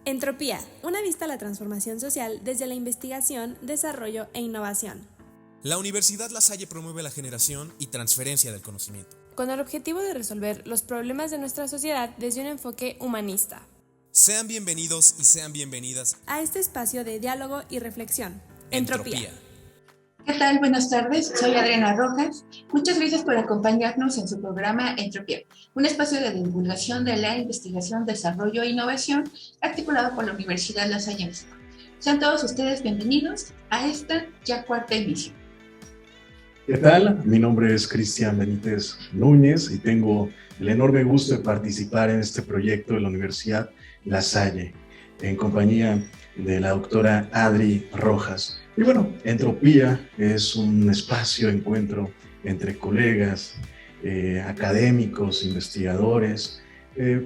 Entropía, una vista a la transformación social desde la investigación, desarrollo e innovación. La Universidad La Salle promueve la generación y transferencia del conocimiento, con el objetivo de resolver los problemas de nuestra sociedad desde un enfoque humanista. Sean bienvenidos y sean bienvenidas a este espacio de diálogo y reflexión. Entropía. ¿Qué tal? Buenas tardes, soy Adriana Rojas. Muchas gracias por acompañarnos en su programa Entropía, un espacio de divulgación de la investigación, desarrollo e innovación articulado por la Universidad La Salle México. Sean todos ustedes bienvenidos a esta ya cuarta emisión. ¿Qué tal? Mi nombre es Cristian Benítez Núñez y tengo el enorme gusto de participar en este proyecto de la Universidad La Salle, en compañía de la doctora Adri Rojas. Y bueno, Entropía es un espacio de encuentro entre colegas, académicos, investigadores,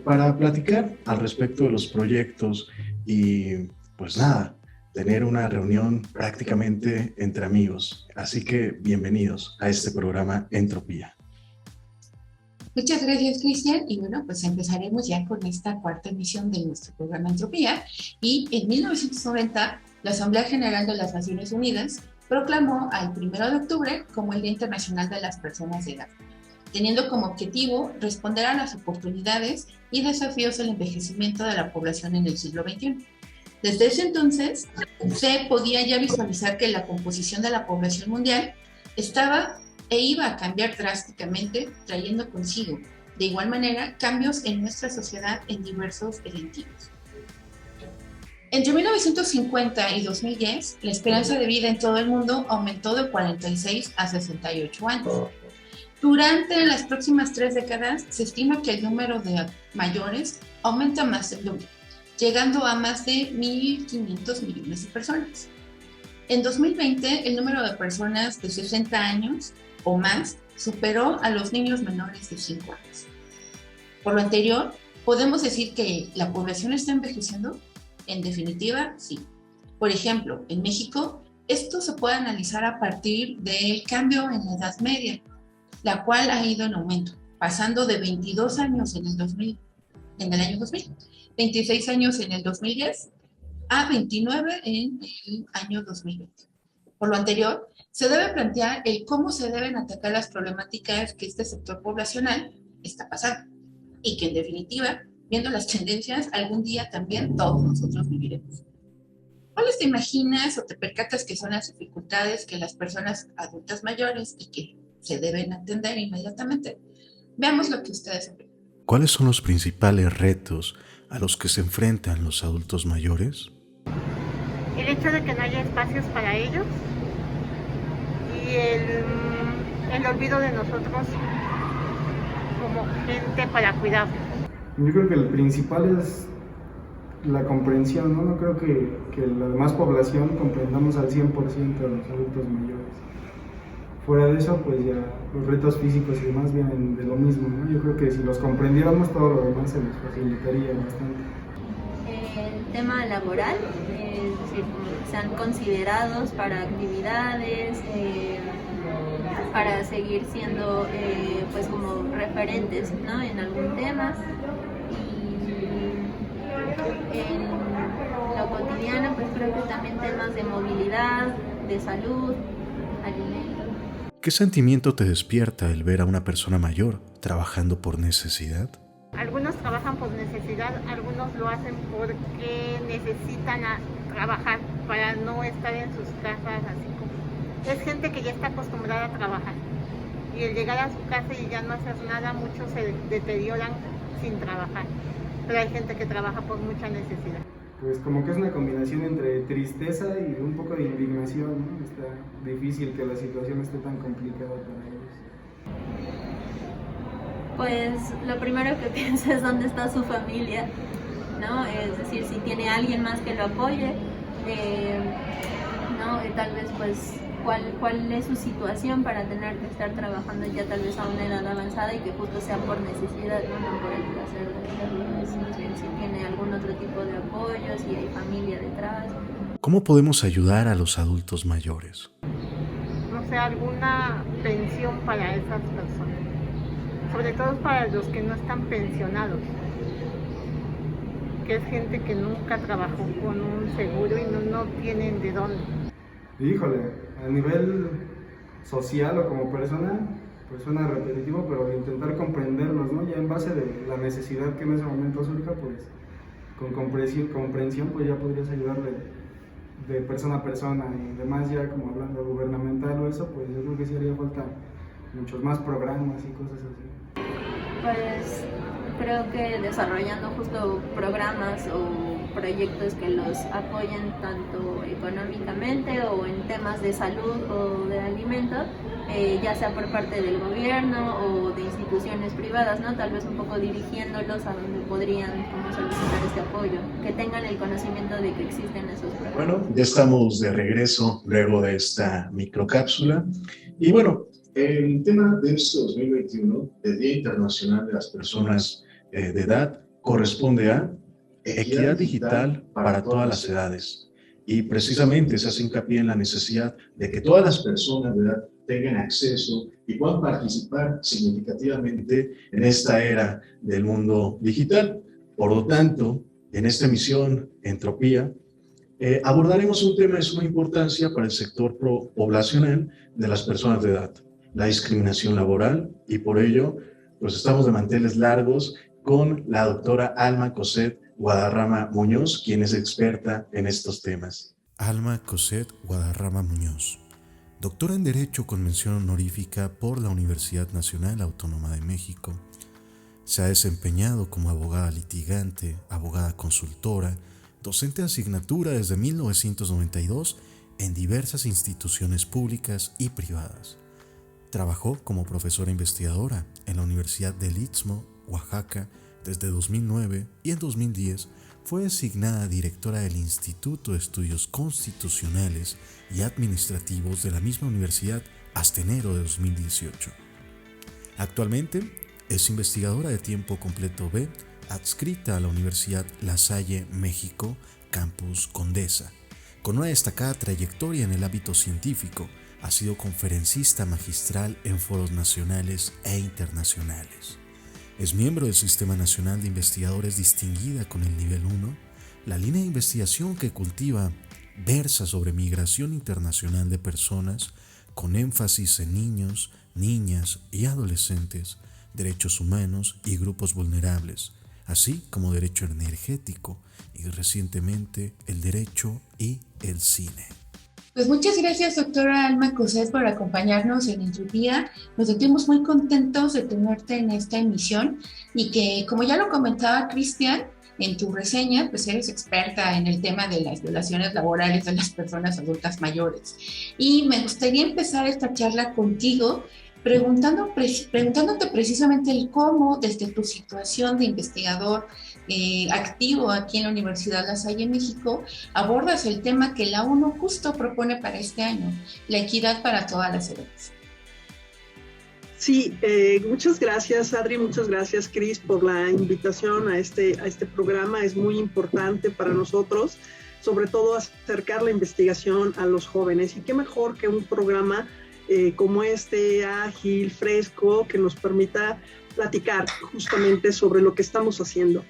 para platicar al respecto de los proyectos y pues nada, tener una reunión prácticamente entre amigos. Así que bienvenidos a este programa Entropía. Muchas gracias, Cristian. Y bueno, pues empezaremos ya con esta cuarta emisión de nuestro programa Entropía. Y en 1990, la Asamblea General de las Naciones Unidas proclamó al 1 de octubre como el Día Internacional de las Personas de Edad, teniendo como objetivo responder a las oportunidades y desafíos del envejecimiento de la población en el siglo XXI. Desde ese entonces, se podía ya visualizar que la composición de la población mundial estaba e iba a cambiar drásticamente, trayendo consigo, de igual manera, cambios en nuestra sociedad en diversos eventos. Entre 1950 y 2010, la esperanza de vida en todo el mundo aumentó de 46 a 68 años. Durante las próximas 3 décadas, se estima que el número de mayores aumenta más del doble, llegando a más de 1.500 millones de personas. En 2020, el número de personas de 60 años o más superó a los niños menores de 5 años. Por lo anterior, ¿podemos decir que la población está envejeciendo? En definitiva, sí. Por ejemplo, en México, esto se puede analizar a partir del cambio en la edad media, la cual ha ido en aumento, pasando de 22 años en el año 2000, 26 años en el 2010, a 29 en el año 2020. Por lo anterior, se debe plantear el cómo se deben atacar las problemáticas que este sector poblacional está pasando y que en definitiva, viendo las tendencias, algún día también todos nosotros viviremos. ¿Cuáles te imaginas o te percatas que son las dificultades que las personas adultas mayores y que se deben atender inmediatamente? Veamos lo que ustedes ven. ¿Cuáles son los principales retos a los que se enfrentan los adultos mayores? El hecho de que no haya espacios para ellos y el olvido de nosotros como gente para cuidarlos. Yo creo que el principal es la comprensión, ¿no? No creo que la demás población comprendamos al 100% a los adultos mayores. Fuera de eso, pues ya los retos físicos y demás vienen de lo mismo, ¿no? Yo creo que si los comprendiéramos, todo lo demás se nos facilitaría bastante. El tema laboral, es decir, que sean considerados para actividades, para seguir siendo pues como referentes, ¿no? En algún tema. Y en lo cotidiano, pues creo que también temas de movilidad, de salud, alimento. ¿Qué sentimiento te despierta el ver a una persona mayor trabajando por necesidad? Algunos trabajan por necesidad, algunos lo hacen porque necesitan trabajar para no estar en sus casas, así como es gente que ya está acostumbrada a trabajar y el llegar a su casa y ya no hacer nada, muchos se deterioran sin trabajar, pero hay gente que trabaja por mucha necesidad. Pues como que es una combinación entre tristeza y un poco de indignación, ¿no? Está difícil que la situación esté tan complicada para ellos. Pues lo primero que pienso es dónde está su familia, ¿no? Es decir, si tiene alguien más que lo apoye, ¿no? Tal vez pues cuál es su situación para tener que estar trabajando ya tal vez a una edad avanzada y que justo sea por necesidad, no por el placer de hacerlo, si tiene algún otro tipo de apoyo, si hay familia detrás. ¿Cómo podemos ayudar a los adultos mayores? No sé, alguna pensión para esas personas, sobre todo para los que no están pensionados. porque es gente que nunca trabajó con un seguro y no tienen de dónde. Híjole, a nivel social o como persona, pues suena repetitivo, pero de intentar comprenderlos, ¿no? Ya en base de la necesidad que en ese momento surja, pues con comprensión pues ya podrías ayudarle de persona a persona, y demás ya como hablando gubernamental o eso, pues yo creo que sí haría falta muchos más programas y cosas así. Pues creo que desarrollando justo programas o proyectos que los apoyen tanto económicamente o en temas de salud o de alimentos, ya sea por parte del gobierno o de instituciones privadas, ¿no? Tal vez un poco dirigiéndolos a donde podrían como solicitar este apoyo, que tengan el conocimiento de que existen esos programas. Bueno, ya estamos de regreso luego de esta microcápsula. Y bueno, el tema de este 2021, el Día Internacional de las Personas de Edad, corresponde a equidad digital para todas las edades. Y precisamente se hace hincapié en la necesidad de que todas las personas de edad tengan acceso y puedan participar significativamente en esta era del mundo digital. Por lo tanto, en esta emisión Entropía, abordaremos un tema de suma importancia para el sector poblacional de las personas de edad, la discriminación laboral, y por ello, pues estamos de manteles largos con la doctora Alma Cosette Guadarrama Muñoz, quien es experta en estos temas. Alma Cosette Guadarrama Muñoz, doctora en Derecho con mención honorífica por la Universidad Nacional Autónoma de México. Se ha desempeñado como abogada litigante, abogada consultora, docente de asignatura desde 1992 en diversas instituciones públicas y privadas. Trabajó como profesora investigadora en la Universidad del Istmo, Oaxaca, desde 2009, y en 2010 fue designada directora del Instituto de Estudios Constitucionales y Administrativos de la misma universidad hasta enero de 2018. Actualmente es investigadora de tiempo completo B, adscrita a la Universidad La Salle, México, Campus Condesa. Con una destacada trayectoria en el ámbito científico, ha sido conferencista magistral en foros nacionales e internacionales. Es miembro del Sistema Nacional de Investigadores distinguida con el nivel 1. La línea de investigación que cultiva versa sobre migración internacional de personas, con énfasis en niños, niñas y adolescentes, derechos humanos y grupos vulnerables, así como derecho energético y recientemente el derecho y el cine. Pues muchas gracias, doctora Alma Cosette, por acompañarnos en Entropía. Nos sentimos muy contentos de tenerte en esta emisión y que, como ya lo comentaba Cristian en tu reseña, pues eres experta en el tema de las violaciones laborales de las personas adultas mayores. Y me gustaría empezar esta charla contigo preguntándote precisamente el cómo, desde tu situación de investigador activo aquí en la Universidad La Salle, México, abordas el tema que la ONU justo propone para este año, la equidad para todas las edades. Sí, muchas gracias, Adri, muchas gracias, Cris, por la invitación a este programa. Es muy importante para nosotros, sobre todo acercar la investigación a los jóvenes. Y qué mejor que un programa como este, ágil, fresco, que nos permita platicar justamente sobre lo que estamos haciendo.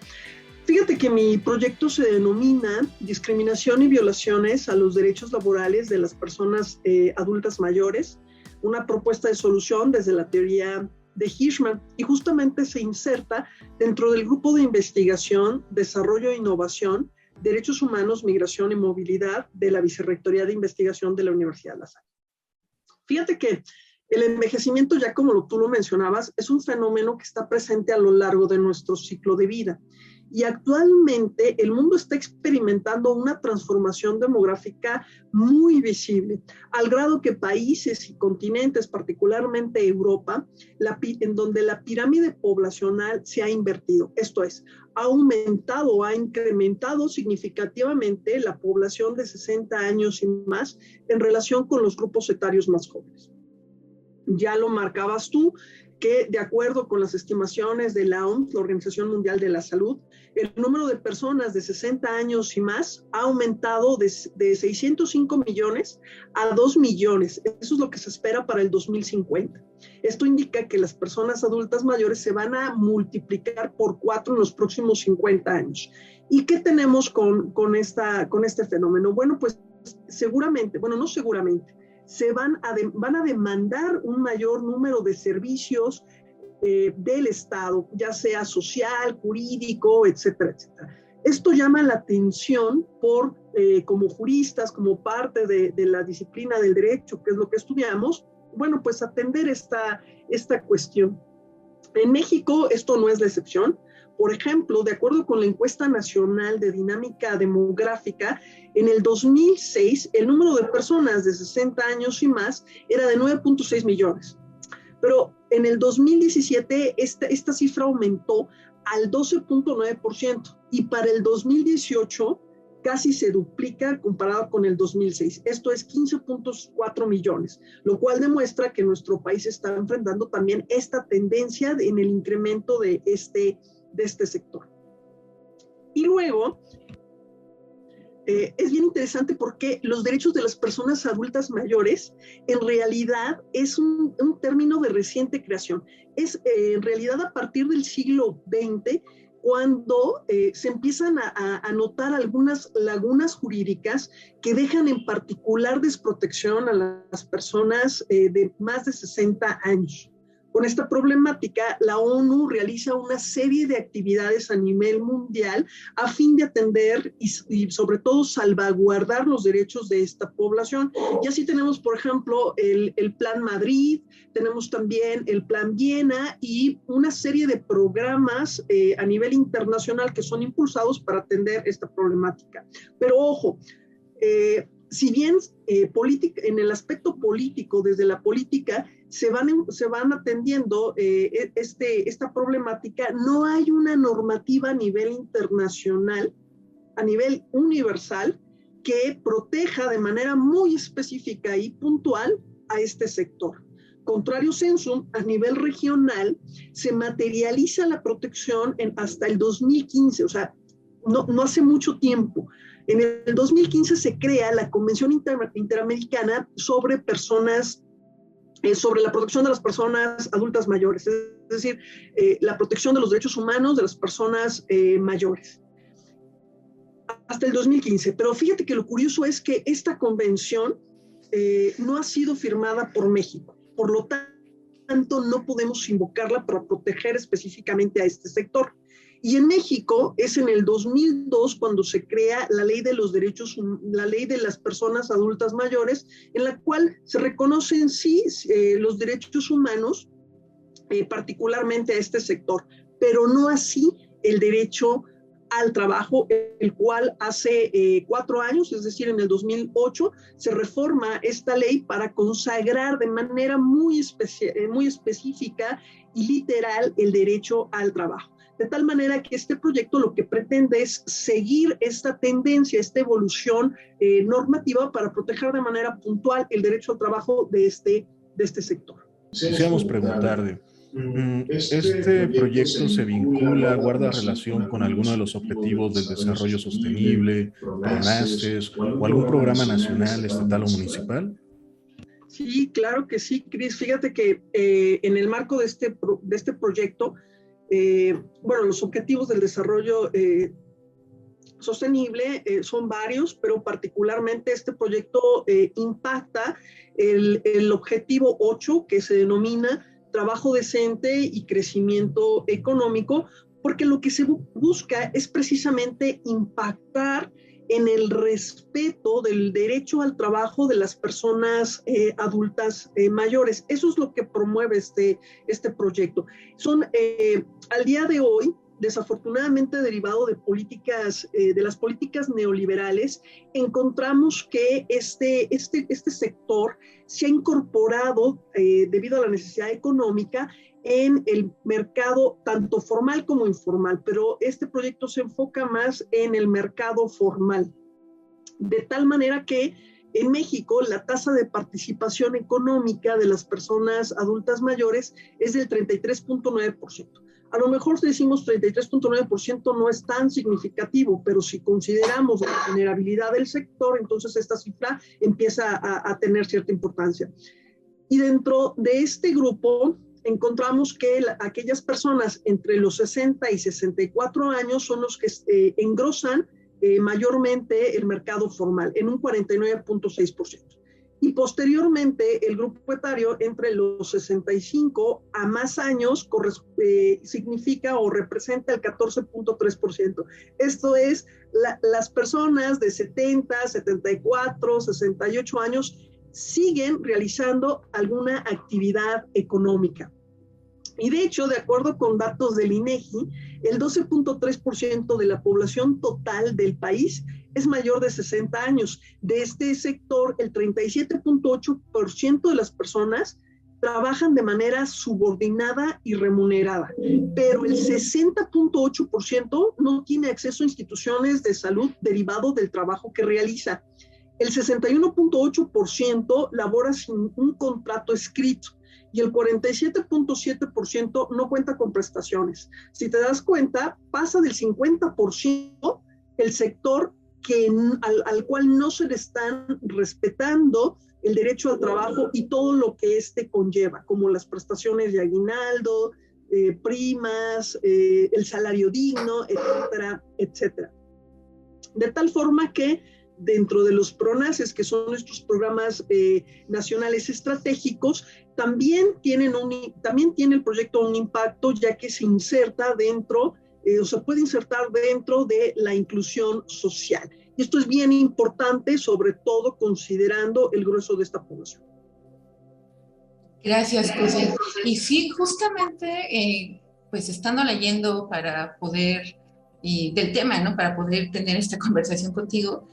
Fíjate que mi proyecto se denomina Discriminación y Violaciones a los Derechos Laborales de las Personas Adultas Mayores, una propuesta de solución desde la teoría de Hirschman, y justamente se inserta dentro del grupo de investigación, desarrollo e innovación, derechos humanos, migración y movilidad de la Vicerrectoría de Investigación de la Universidad La Salle. Fíjate que el envejecimiento, ya como tú lo mencionabas, es un fenómeno que está presente a lo largo de nuestro ciclo de vida. Y actualmente el mundo está experimentando una transformación demográfica muy visible, al grado que países y continentes, particularmente Europa, en donde la pirámide poblacional se ha invertido. Esto es, ha aumentado, ha incrementado significativamente la población de 60 años y más en relación con los grupos etarios más jóvenes. Ya lo marcabas tú, que de acuerdo con las estimaciones de la OMS, la Organización Mundial de la Salud, el número de personas de 60 años y más ha aumentado de 605 millones a 2 millones. Eso es lo que se espera para el 2050. Esto indica que las personas adultas mayores se van a multiplicar por 4 en los próximos 50 años. ¿Y qué tenemos con este fenómeno? Bueno, pues seguramente, bueno, no seguramente, van a demandar un mayor número de servicios del Estado, ya sea social, jurídico, etcétera, etcétera. Esto llama la atención como juristas, como parte de la disciplina del derecho, que es lo que estudiamos, bueno, pues atender esta cuestión. En México esto no es la excepción. Por ejemplo, de acuerdo con la encuesta nacional de dinámica demográfica, en el 2006 el número de personas de 60 años y más era de 9.6 millones. Pero en el 2017 esta cifra aumentó al 12.9% y para el 2018 casi se duplica comparado con el 2006. Esto es 15.4 millones, lo cual demuestra que nuestro país está enfrentando también esta tendencia en el incremento de este sector. Y luego, es bien interesante porque los derechos de las personas adultas mayores en realidad es un término de reciente creación. Es en realidad a partir del siglo XX cuando se empiezan a notar algunas lagunas jurídicas que dejan en particular desprotección a las personas de más de 60 años. Con esta problemática, la ONU realiza una serie de actividades a nivel mundial a fin de atender y sobre todo salvaguardar los derechos de esta población. Y así tenemos, por ejemplo, el Plan Madrid, tenemos también el Plan Viena y una serie de programas a nivel internacional que son impulsados para atender esta problemática. Pero ojo, si bien en el aspecto político, desde la política, se van atendiendo esta problemática, no hay una normativa a nivel internacional, a nivel universal, que proteja de manera muy específica y puntual a este sector. Contrario sensum, a nivel regional, se materializa la protección hasta el 2015, o sea, no hace mucho tiempo. En el 2015 se crea la Convención Interamericana sobre la protección de las personas adultas mayores, es decir, la protección de los derechos humanos de las personas mayores. Hasta el 2015. Pero fíjate que lo curioso es que esta convención no ha sido firmada por México. Por lo tanto, no podemos invocarla para proteger específicamente a este sector. Y en México es en el 2002 cuando se crea la ley de la ley de las personas adultas mayores, en la cual se reconocen los derechos humanos, particularmente a este sector, pero no así el derecho al trabajo, el cual hace 4 años, es decir, en el 2008, se reforma esta ley para consagrar de manera muy específica y literal el derecho al trabajo. De tal manera que este proyecto lo que pretende es seguir esta tendencia, esta evolución normativa para proteger de manera puntual el derecho al trabajo de este sector. Quisiéramos preguntarle, ¿este proyecto se vincula, guarda relación con alguno de los objetivos del desarrollo sostenible, PRONACES o algún programa nacional, estatal o municipal? Sí, claro que sí, Cris. Fíjate que en el marco de este proyecto, los objetivos del desarrollo sostenible son varios, pero particularmente este proyecto impacta el objetivo 8, que se denomina trabajo decente y crecimiento económico, porque lo que se busca es precisamente impactar en el respeto del derecho al trabajo de las personas adultas mayores. Eso es lo que promueve este proyecto. Al día de hoy, desafortunadamente derivado de las políticas neoliberales, encontramos que este sector se ha incorporado debido a la necesidad económica en el mercado tanto formal como informal, pero este proyecto se enfoca más en el mercado formal, de tal manera que En México, la tasa de participación económica de las personas adultas mayores es del 33.9%. A lo mejor si decimos 33.9% no es tan significativo, pero si consideramos la vulnerabilidad del sector, entonces esta cifra empieza a tener cierta importancia. Y dentro de este grupo encontramos que aquellas personas entre los 60 y 64 años son los que engrosan mayormente el mercado formal, en un 49.6%. Y posteriormente, el grupo etario entre los 65 a más años significa o representa el 14.3%. Esto es, las personas de 70, 74, 68 años siguen realizando alguna actividad económica. Y de hecho, de acuerdo con datos del INEGI, el 12.3% de la población total del país es mayor de 60 años. De este sector, el 37.8% de las personas trabajan de manera subordinada y remunerada, pero el 60.8% no tiene acceso a instituciones de salud derivado del trabajo que realiza. El 61.8% labora sin un contrato escrito y el 47.7% no cuenta con prestaciones. Si te das cuenta, pasa del 50% el sector al cual no se le están respetando el derecho al trabajo y todo lo que éste conlleva, como las prestaciones de aguinaldo, primas, el salario digno, etcétera, etcétera. De tal forma que dentro de los PRONACES, que son nuestros programas nacionales estratégicos, también tiene el proyecto un impacto, ya que se inserta dentro, o se puede insertar dentro de la inclusión social. Y esto es bien importante, sobre todo considerando el grueso de esta población. Gracias, José. Y sí, justamente, pues estando leyendo para poder, del tema, ¿no? Para poder tener esta conversación contigo,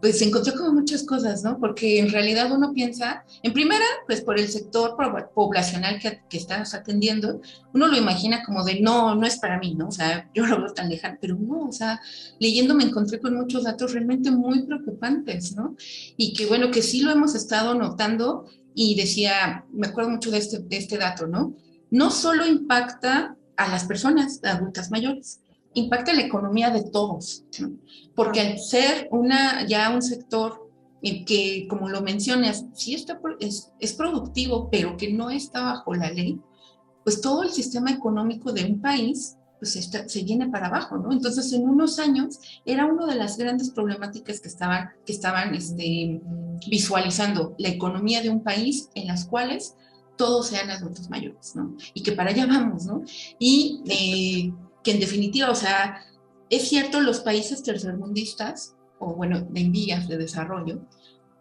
pues encontré como muchas cosas, ¿no? Porque en realidad uno piensa, en primera, pues por el sector poblacional que estás atendiendo, uno lo imagina como de, no es para mí, ¿no? O sea, yo lo veo tan lejano, pero no, o sea, leyendo me encontré con muchos datos realmente muy preocupantes, ¿no? Y que bueno, que sí lo hemos estado notando y decía, me acuerdo mucho de este dato, ¿no? No solo impacta a las personas adultas mayores, impacta la economía de todos, ¿no? Porque al ser ya un sector que, como lo mencionas, sí es productivo, pero que no está bajo la ley, pues todo el sistema económico de un país pues se viene para abajo, ¿no? Entonces, en unos años, era una de las grandes problemáticas que estaban visualizando la economía de un país en las cuales todos sean adultos mayores, ¿no? Y que para allá vamos, ¿no? Y que en definitiva, o sea, es cierto, los países tercermundistas, o bueno, en vías de desarrollo,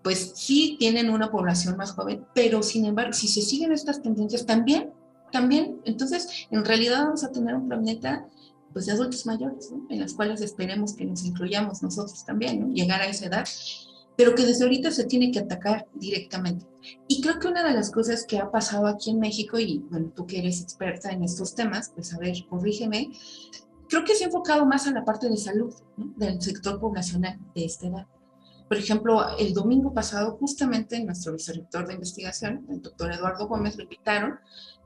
pues sí tienen una población más joven, pero sin embargo, si se siguen estas tendencias también, entonces, en realidad vamos a tener un planeta, pues, de adultos mayores, ¿no? En las cuales esperemos que nos incluyamos nosotros también, ¿no? Llegar a esa edad, pero que desde ahorita se tiene que atacar directamente. Y creo que una de las cosas que ha pasado aquí en México, y bueno, tú que eres experta en estos temas, pues a ver, corrígeme, creo que se ha enfocado más a la parte de salud, ¿no? Del sector poblacional de esta edad. Por ejemplo, el domingo pasado, justamente nuestro vicerrector de investigación, el doctor Eduardo Gómez, lo invitaron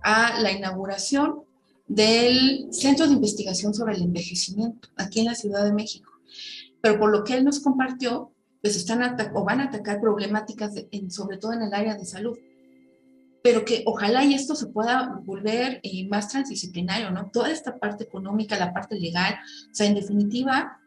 a la inauguración del Centro de Investigación sobre el Envejecimiento, aquí en la Ciudad de México. Pero por lo que él nos compartió, pues van a atacar problemáticas, sobre todo en el área de salud. Pero que ojalá y esto se pueda volver más transdisciplinario, ¿no? Toda esta parte económica, la parte legal, o sea, en definitiva,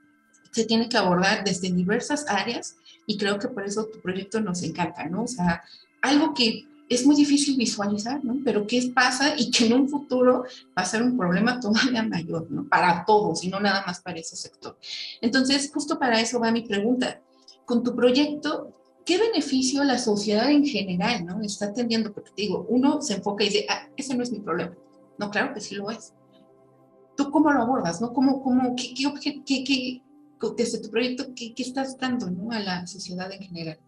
se tiene que abordar desde diversas áreas y creo que por eso tu proyecto nos encanta, ¿no? O sea, algo que es muy difícil visualizar, ¿no? Pero qué pasa y que en un futuro va a ser un problema todavía mayor, ¿no? Para todos y no nada más para ese sector. Entonces, justo para eso va mi pregunta. Con tu proyecto, ¿qué beneficio la sociedad en general, ¿no? Está teniendo? Porque te digo, uno se enfoca y dice, ese no es mi problema. No, claro que sí lo es. ¿Tú cómo lo abordas, no? ¿Qué desde tu proyecto, qué estás dando, ¿no? A la sociedad en general?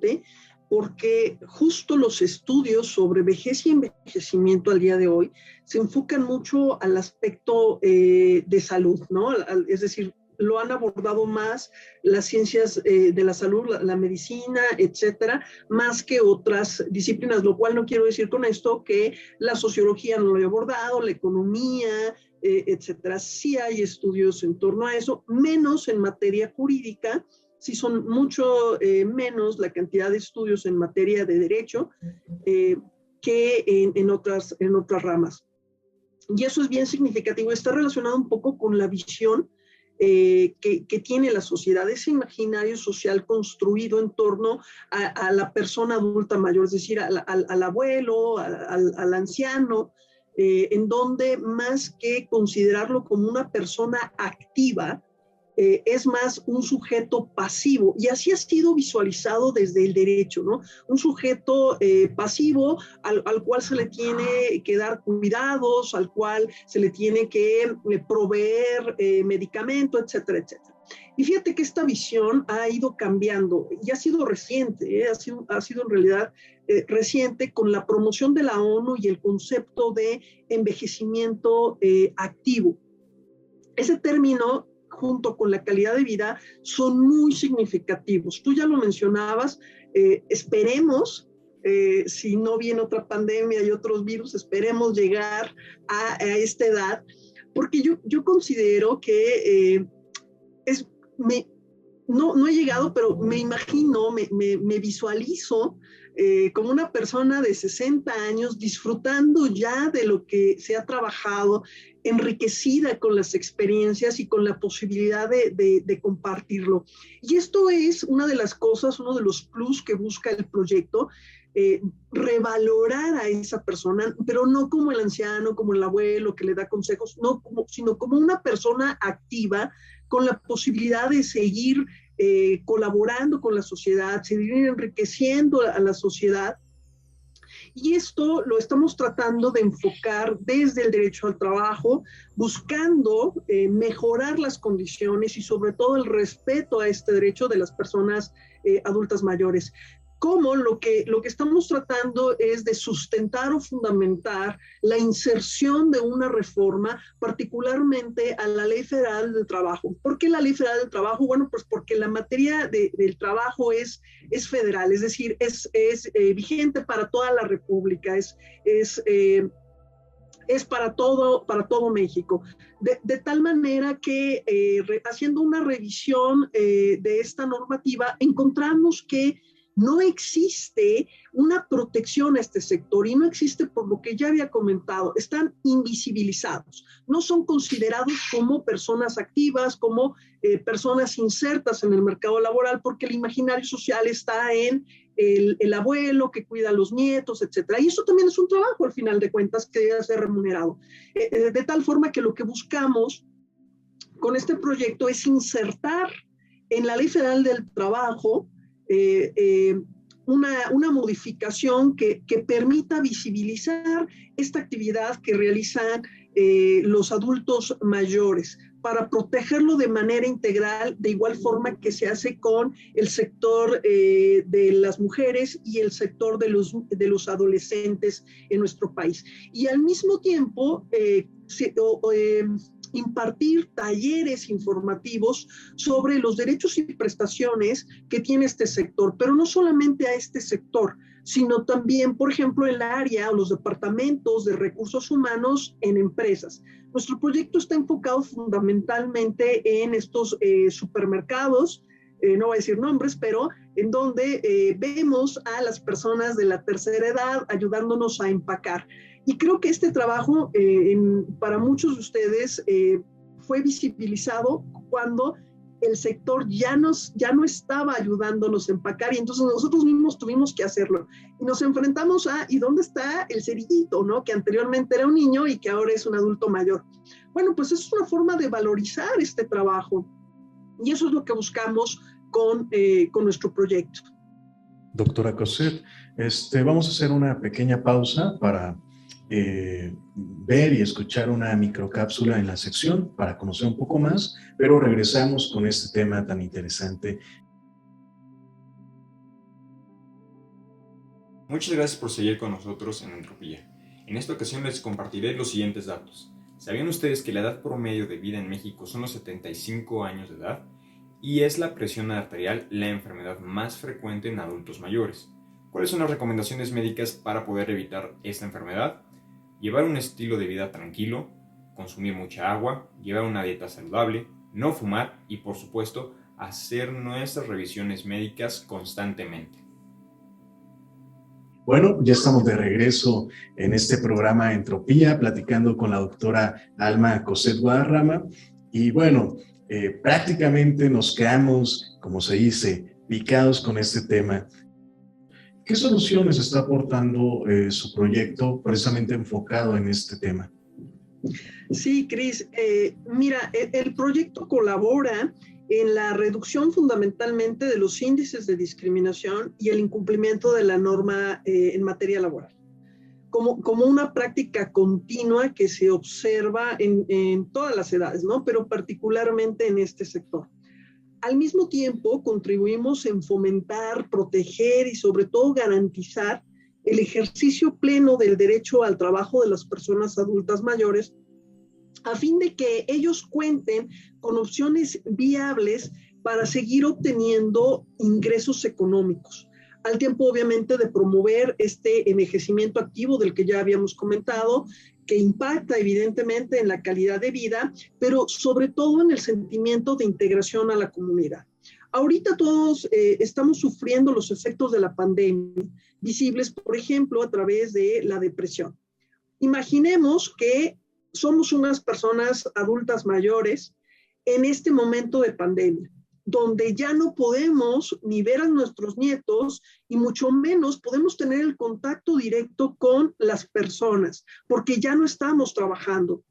¿Sí? Porque justo los estudios sobre vejez y envejecimiento al día de hoy se enfocan mucho al aspecto de salud, ¿no? Es decir, lo han abordado más las ciencias de la salud, la medicina, etcétera, más que otras disciplinas, lo cual no quiero decir con esto que la sociología no lo haya abordado, la economía, etcétera. Sí hay estudios en torno a eso, menos en materia jurídica, sí son mucho menos la cantidad de estudios en materia de derecho que en otras ramas. Y eso es bien significativo, está relacionado un poco con la visión que tiene la sociedad, ese imaginario social construido en torno a la persona adulta mayor, es decir, al abuelo, al anciano, en donde más que considerarlo como una persona activa, es más un sujeto pasivo, y así ha sido visualizado desde el derecho, ¿no? Un sujeto pasivo al cual se le tiene que dar cuidados, al cual se le tiene que proveer medicamento, etcétera, etcétera. Y fíjate que esta visión ha ido cambiando y ha sido reciente, ha sido en realidad reciente con la promoción de la ONU y el concepto de envejecimiento activo. Ese término, junto con la calidad de vida, son muy significativos. Tú ya lo mencionabas, esperemos, si no viene otra pandemia y otros virus, esperemos llegar a esta edad, porque yo considero que no he llegado, pero me imagino, me visualizo como una persona de 60 años disfrutando ya de lo que se ha trabajado, enriquecida con las experiencias y con la posibilidad de compartirlo. Y esto es una de las cosas, uno de los plus que busca el proyecto, revalorar a esa persona, pero no como el anciano, como el abuelo que le da consejos, sino como una persona activa con la posibilidad de seguir colaborando con la sociedad, seguir enriqueciendo a la sociedad. Y esto lo estamos tratando de enfocar desde el derecho al trabajo, buscando mejorar las condiciones y sobre todo el respeto a este derecho de las personas adultas mayores. Como lo que estamos tratando es de sustentar o fundamentar la inserción de una reforma, particularmente a la Ley Federal del Trabajo. ¿Por qué la Ley Federal del Trabajo? Bueno, pues porque la materia del trabajo es federal, es decir, es vigente para toda la República, es para todo México. De tal manera que haciendo una revisión de esta normativa, encontramos que no existe una protección a este sector y no existe, por lo que ya había comentado, están invisibilizados, no son considerados como personas activas, como personas insertas en el mercado laboral, porque el imaginario social está en el abuelo que cuida a los nietos, etcétera. Y eso también es un trabajo, al final de cuentas, que debe ser remunerado. De tal forma que lo que buscamos con este proyecto es insertar en la Ley Federal del Trabajo una modificación que permita visibilizar esta actividad que realizan los adultos mayores para protegerlo de manera integral, de igual forma que se hace con el sector de las mujeres y el sector de los adolescentes en nuestro país. Y al mismo tiempo, impartir talleres informativos sobre los derechos y prestaciones que tiene este sector, pero no solamente a este sector, sino también, por ejemplo, el área o los departamentos de recursos humanos en empresas. Nuestro proyecto está enfocado fundamentalmente en estos supermercados, no voy a decir nombres, pero en donde vemos a las personas de la tercera edad ayudándonos a empacar. Y creo que este trabajo para muchos de ustedes fue visibilizado cuando el sector ya no estaba ayudándonos a empacar y entonces nosotros mismos tuvimos que hacerlo. Y nos enfrentamos a, ¿y dónde está el cerillito, ¿no? Que anteriormente era un niño y que ahora es un adulto mayor? Bueno, pues es una forma de valorizar este trabajo y eso es lo que buscamos con nuestro proyecto. Doctora Cosette, vamos a hacer una pequeña pausa para ver y escuchar una microcápsula en la sección para conocer un poco más, pero regresamos con este tema tan interesante. Muchas gracias por seguir con nosotros en Entropía. En esta ocasión les compartiré los siguientes datos. ¿Sabían ustedes que la edad promedio de vida en México son los 75 años de edad? Y es la presión arterial la enfermedad más frecuente en adultos mayores. ¿Cuáles son las recomendaciones médicas para poder evitar esta enfermedad? Llevar un estilo de vida tranquilo, consumir mucha agua, llevar una dieta saludable, no fumar y, por supuesto, hacer nuestras revisiones médicas constantemente. Bueno, ya estamos de regreso en este programa Entropía, platicando con la doctora Alma Cosette Guadarrama. Y bueno, prácticamente nos quedamos, como se dice, picados con este tema. ¿Qué soluciones está aportando su proyecto precisamente enfocado en este tema? Sí, Cris, mira, el proyecto colabora en la reducción fundamentalmente de los índices de discriminación y el incumplimiento de la norma en materia laboral, como una práctica continua que se observa en todas las edades, ¿no? Pero particularmente en este sector. Al mismo tiempo, contribuimos en fomentar, proteger y sobre todo garantizar el ejercicio pleno del derecho al trabajo de las personas adultas mayores, a fin de que ellos cuenten con opciones viables para seguir obteniendo ingresos económicos, al tiempo obviamente de promover este envejecimiento activo del que ya habíamos comentado, que impacta evidentemente en la calidad de vida, pero sobre todo en el sentimiento de integración a la comunidad. Ahorita todos estamos sufriendo los efectos de la pandemia, visibles, por ejemplo, a través de la depresión. Imaginemos que somos unas personas adultas mayores en este momento de pandemia, donde ya no podemos ni ver a nuestros nietos y mucho menos podemos tener el contacto directo con las personas, porque ya no estamos trabajando.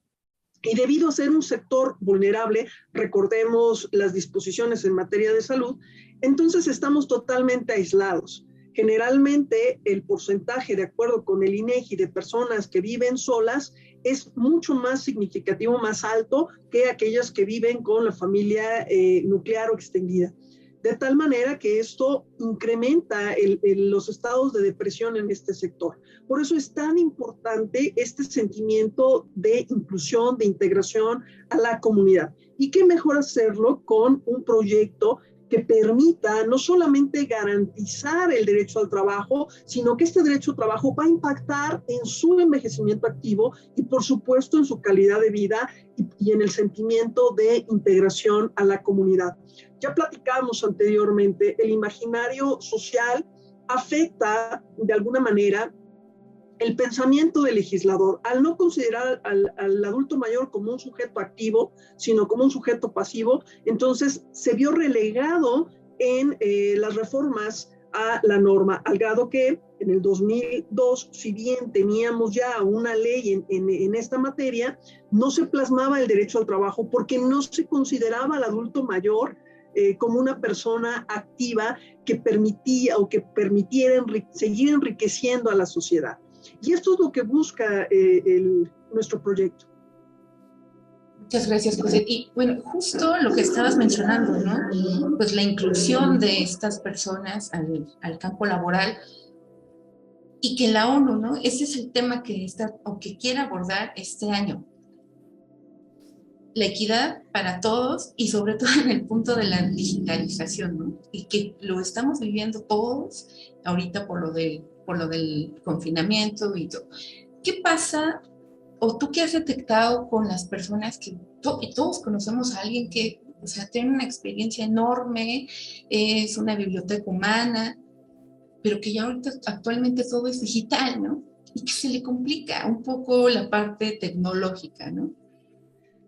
Y debido a ser un sector vulnerable, recordemos las disposiciones en materia de salud, entonces estamos totalmente aislados. Generalmente el porcentaje, de acuerdo con el INEGI, de personas que viven solas es mucho más significativo, más alto que aquellas que viven con la familia nuclear o extendida. De tal manera que esto incrementa los estados de depresión en este sector. Por eso es tan importante este sentimiento de inclusión, de integración a la comunidad. Y qué mejor hacerlo con un proyecto que permita no solamente garantizar el derecho al trabajo, sino que este derecho al trabajo va a impactar en su envejecimiento activo y, por supuesto, en su calidad de vida y en el sentimiento de integración a la comunidad. Ya platicamos anteriormente, el imaginario social afecta de alguna manera el pensamiento del legislador, al no considerar al adulto mayor como un sujeto activo, sino como un sujeto pasivo, entonces se vio relegado en las reformas a la norma, al grado que en el 2002, si bien teníamos ya una ley en esta materia, no se plasmaba el derecho al trabajo porque no se consideraba al adulto mayor como una persona activa que permitía o que permitiera seguir enriqueciendo a la sociedad. Y esto es lo que busca nuestro proyecto. Muchas gracias, José. Y bueno, justo lo que estabas mencionando, ¿no? Pues la inclusión de estas personas al campo laboral y que la ONU, ¿no? Ese es el tema que está o que quiere abordar este año. La equidad para todos y sobre todo en el punto de la digitalización, ¿no? Y que lo estamos viviendo todos ahorita por lo del confinamiento y todo. ¿Qué pasa o tú qué has detectado con las personas que todos conocemos a alguien que, o sea, tiene una experiencia enorme, es una biblioteca humana, pero que ya ahorita actualmente todo es digital, ¿no? Y que se le complica un poco la parte tecnológica, ¿no?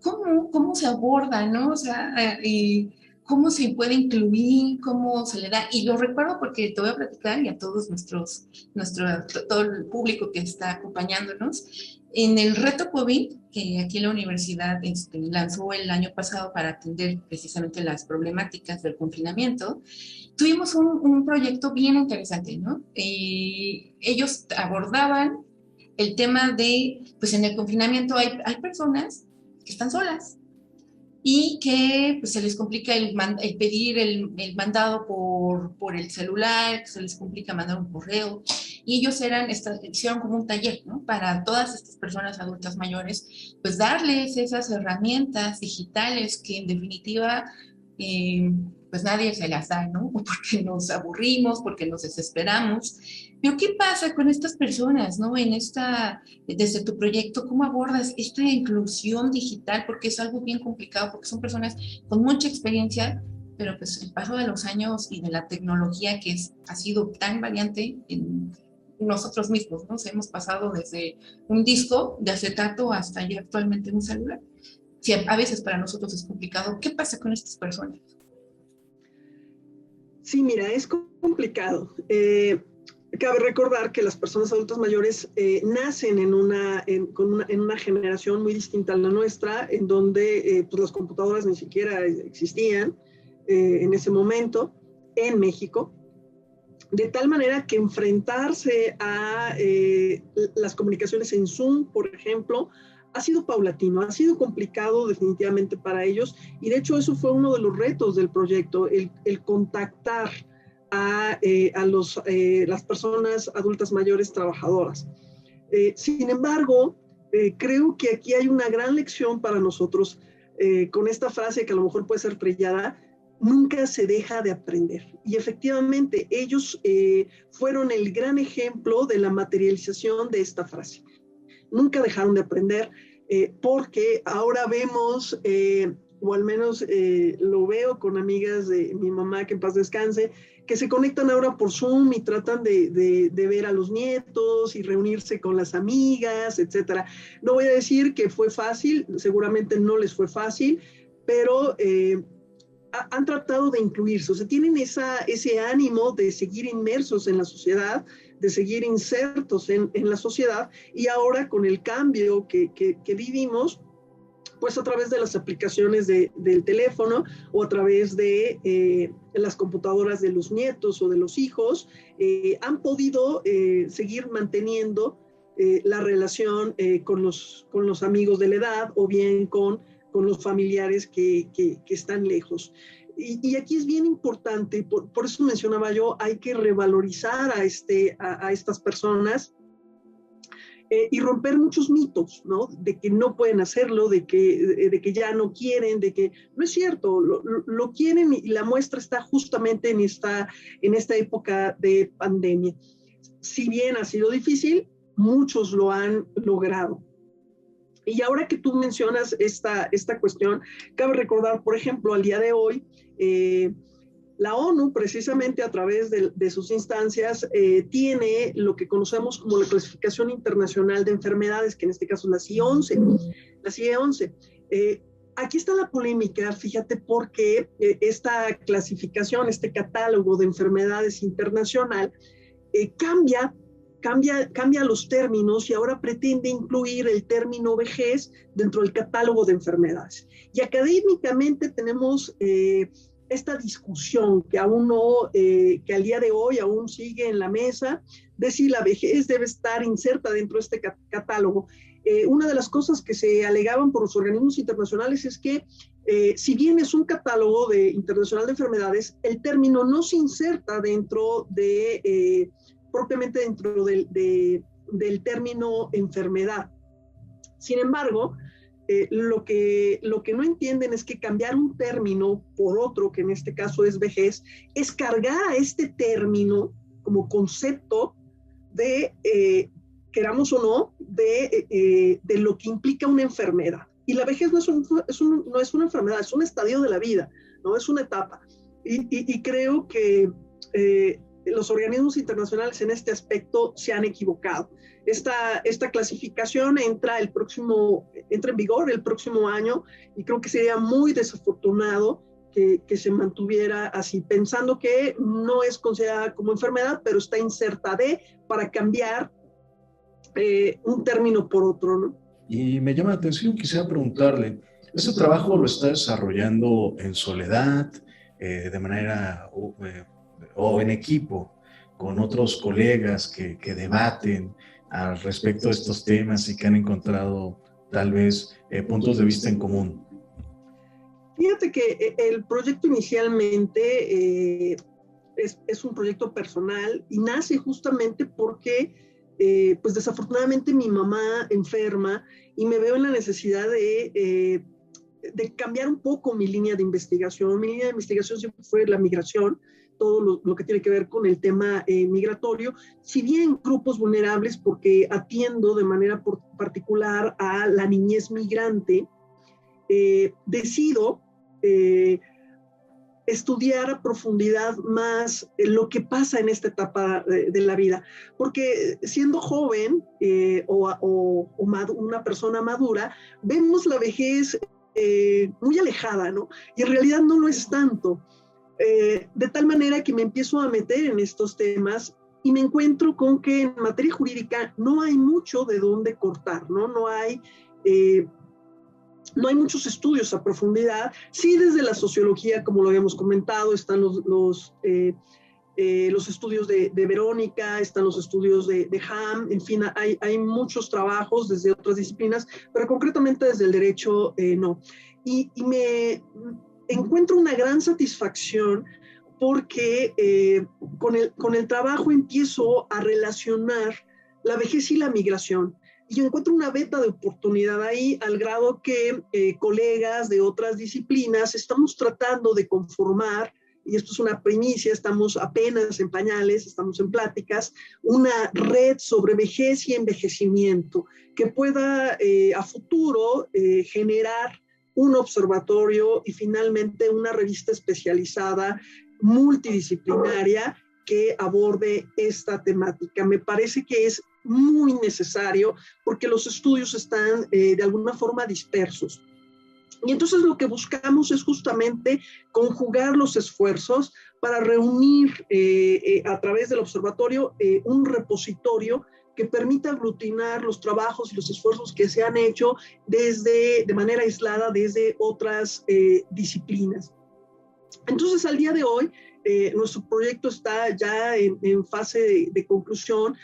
¿Cómo se aborda, ¿no? O sea, cómo se puede incluir, cómo se le da. Y lo recuerdo porque te voy a platicar y a todos todo el público que está acompañándonos. En el reto COVID, que aquí la universidad lanzó el año pasado para atender precisamente las problemáticas del confinamiento, tuvimos un proyecto bien interesante, ¿no? Ellos abordaban el tema de, pues en el confinamiento hay personas que están solas y que pues, se les complica el pedir el mandado por el celular, se les complica mandar un correo y ellos hicieron como un taller, ¿no? Para todas estas personas adultas mayores, pues darles esas herramientas digitales que en definitiva pues nadie se las da, ¿no? Porque nos aburrimos, porque nos desesperamos. Pero ¿qué pasa con estas personas, ¿no? Desde tu proyecto, ¿cómo abordas esta inclusión digital? Porque es algo bien complicado, porque son personas con mucha experiencia, pero pues el paso de los años y de la tecnología ha sido tan variante en nosotros mismos, ¿no? Hemos pasado desde un disco de acetato hasta ya actualmente un celular. Si a veces para nosotros es complicado, ¿qué pasa con estas personas? Sí, mira, es complicado. Cabe recordar que las personas adultas mayores nacen en una generación muy distinta a la nuestra, en donde pues las computadoras ni siquiera existían en ese momento en México, de tal manera que enfrentarse a las comunicaciones en Zoom, por ejemplo, ha sido paulatino, ha sido complicado definitivamente para ellos, y de hecho eso fue uno de los retos del proyecto, el contactar a las personas adultas mayores trabajadoras. Sin embargo, creo que aquí hay una gran lección para nosotros, con esta frase que a lo mejor puede ser trillada: nunca se deja de aprender. Y efectivamente, ellos fueron el gran ejemplo de la materialización de esta frase. Nunca dejaron de aprender, porque ahora vemos, o al menos lo veo con amigas de mi mamá, que en paz descanse, que se conectan ahora por Zoom y tratan de ver a los nietos y reunirse con las amigas, etc. No voy a decir que fue fácil, seguramente no les fue fácil, pero han tratado de incluirse, o sea, tienen ese ánimo de seguir inmersos en la sociedad, de seguir insertos en la sociedad, y ahora con el cambio que vivimos, pues a través de las aplicaciones del teléfono o a través de las computadoras de los nietos o de los hijos, han podido seguir manteniendo la relación con los amigos de la edad, o bien con los familiares que están lejos. Y aquí es bien importante, por eso mencionaba yo, hay que revalorizar a estas personas y romper muchos mitos, ¿no? De que no pueden hacerlo, de que ya no quieren, de que no es cierto, lo quieren, y la muestra está justamente en esta época de pandemia. Si bien ha sido difícil, muchos lo han logrado. Y ahora que tú mencionas esta cuestión, cabe recordar, por ejemplo, al día de hoy, la ONU, precisamente a través de sus instancias, tiene lo que conocemos como la Clasificación Internacional de Enfermedades, que en este caso es la CIE-11. Aquí está la polémica, fíjate, porque esta clasificación, este catálogo de enfermedades internacional, cambia los términos, y ahora pretende incluir el término vejez dentro del catálogo de enfermedades. Y académicamente tenemos esta discusión que que al día de hoy aún sigue en la mesa, de si la vejez debe estar inserta dentro de este catálogo. Una de las cosas que se alegaban por los organismos internacionales es que si bien es un catálogo internacional de enfermedades, el término no se inserta propiamente dentro del término enfermedad. Sin embargo, lo que no entienden es que cambiar un término por otro, que en este caso es vejez, es cargar a este término como concepto queramos o no, de lo que implica una enfermedad. Y la vejez no es una enfermedad, es un estadio de la vida, ¿no? Es una etapa. Y creo que los organismos internacionales en este aspecto se han equivocado. Esta clasificación entra en vigor el próximo año, y creo que sería muy desafortunado que se mantuviera así, pensando que no es considerada como enfermedad, pero está inserta para cambiar un término por otro, ¿no? Y me llama la atención, quisiera preguntarle, ¿este trabajo lo está desarrollando en soledad, de manera o en equipo, con otros colegas que debaten al respecto de estos temas y que han encontrado tal vez puntos de vista en común? Fíjate que el proyecto inicialmente es un proyecto personal y nace justamente porque, pues desafortunadamente mi mamá enferma y me veo en la necesidad de cambiar un poco mi línea de investigación. Mi línea de investigación siempre fue la migración, todo lo que tiene que ver con el tema migratorio, si bien grupos vulnerables, porque atiendo de manera particular a la niñez migrante, decido estudiar a profundidad más lo que pasa en esta etapa de la vida, porque siendo joven o una persona madura, vemos la vejez muy alejada, ¿no? Y en realidad no lo es tanto. De tal manera que me empiezo a meter en estos temas y me encuentro con que en materia jurídica no hay mucho de dónde cortar, ¿no? No hay muchos estudios a profundidad. Sí, desde la sociología, como lo habíamos comentado, están los estudios de Verónica, están los estudios de Ham, en fin, hay muchos trabajos desde otras disciplinas, pero concretamente desde el derecho no. Y me encuentro una gran satisfacción porque con el trabajo empiezo a relacionar la vejez y la migración. Y encuentro una veta de oportunidad ahí, al grado que colegas de otras disciplinas estamos tratando de conformar, y esto es una primicia, estamos apenas en pañales, estamos en pláticas, una red sobre vejez y envejecimiento que pueda a futuro generar un observatorio y finalmente una revista especializada multidisciplinaria que aborde esta temática. Me parece que es muy necesario porque los estudios están de alguna forma dispersos. Y entonces lo que buscamos es justamente conjugar los esfuerzos para reunir a través del observatorio un repositorio que permita aglutinar los trabajos y los esfuerzos que se han hecho de manera aislada desde otras disciplinas. Entonces, al día de hoy, nuestro proyecto está ya en fase de conclusión.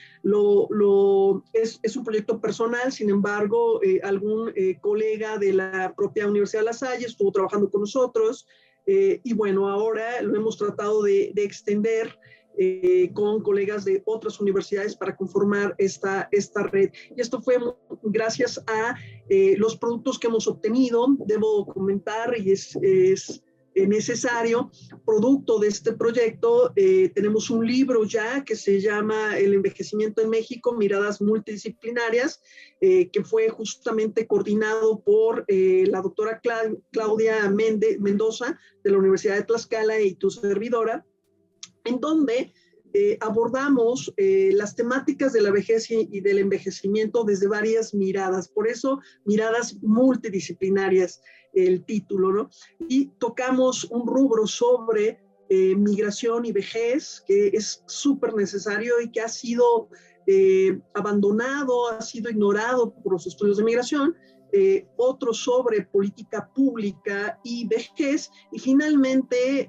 Es un proyecto personal, sin embargo, algún colega de la propia Universidad de La Salle estuvo trabajando con nosotros y bueno, ahora lo hemos tratado de extender con colegas de otras universidades para conformar esta red. Y esto fue gracias a los productos que hemos obtenido. Debo comentar, y es necesario, producto de este proyecto, tenemos un libro ya que se llama El envejecimiento en México, miradas multidisciplinarias, que fue justamente coordinado por la doctora Claudia Mendoza de la Universidad de Tlaxcala y tu servidora, en donde abordamos las temáticas de la vejez y del envejecimiento desde varias miradas, por eso miradas multidisciplinarias, el título, ¿no? Y tocamos un rubro sobre migración y vejez, que es súper necesario y que ha sido abandonado, ha sido ignorado por los estudios de migración, otro sobre política pública y vejez, y finalmente